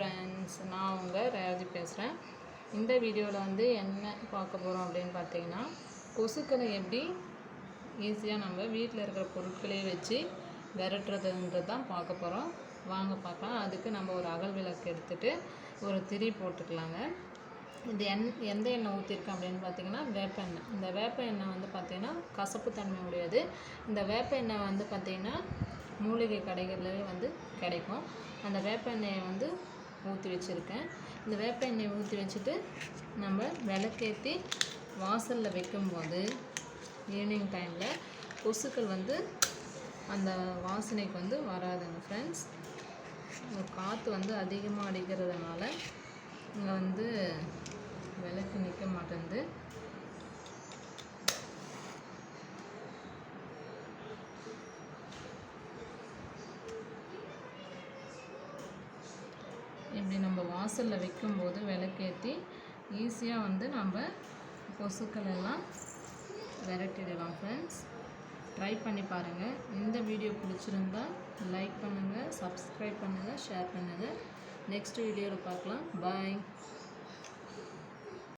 Friends, நான் உங்கள் ரேவதி பேசுகிறேன். இந்த வீடியோவில் வந்து என்ன பார்க்க போகிறோம் அப்படின்னு பார்த்தீங்கன்னா, கொசுக்களை எப்படி ஈஸியாக நம்ம வீட்டில் இருக்கிற பொருட்களே வச்சு விரட்டுறதுன்றது தான் பார்க்க போகிறோம். வாங்க பார்க்கலாம். அதுக்கு நம்ம ஒரு அகல் விளக்கு எடுத்துகிட்டு ஒரு திரி போட்டுக்கலாங்க. இது எந்த எண்ணெய் ஊற்றிருக்கேன் அப்படின்னு பார்த்தீங்கன்னா வேப்ப எண்ணெய். இந்த வேப்ப எண்ணெய் வந்து பார்த்திங்கன்னா கசப்பு தன்மை உடையது. இந்த வேப்ப எண்ணெய் வந்து பார்த்திங்கன்னா மூலிகை கடைகளிலே வந்து கிடைக்கும். அந்த வேப்ப எண்ணெயை வந்து ஊற்றி வச்சுருக்கேன். இந்த வேப்ப எண்ணெயை ஊற்றி வச்சுட்டு நம்ம விளக்கேற்றி வாசலில் வைக்கும்போது ஈவினிங் டைமில் கொசுக்கள் வந்து அந்த வாசனைக்கு வந்து வராதுங்க ஃப்ரெண்ட்ஸ். காற்று வந்து அதிகமாக அடிக்கிறதுனால இங்கே வந்து விளக்கு நிற்க மாட்டேங்குது. இப்படி நம்ம வாசலில் வைக்கும்போது விளக்கேற்றி ஈஸியாக வந்து நம்ம கொசுக்கள் எல்லாம் விரட்டிடலாம் ஃப்ரெண்ட்ஸ். ட்ரை பண்ணி பாருங்கள். இந்த வீடியோ பிடிச்சிருந்தா லைக் பண்ணுங்கள், சப்ஸ்கிரைப் பண்ணுங்கள், ஷேர் பண்ணுங்கள். நெக்ஸ்ட் வீடியோவில் பார்க்கலாம். பாய்.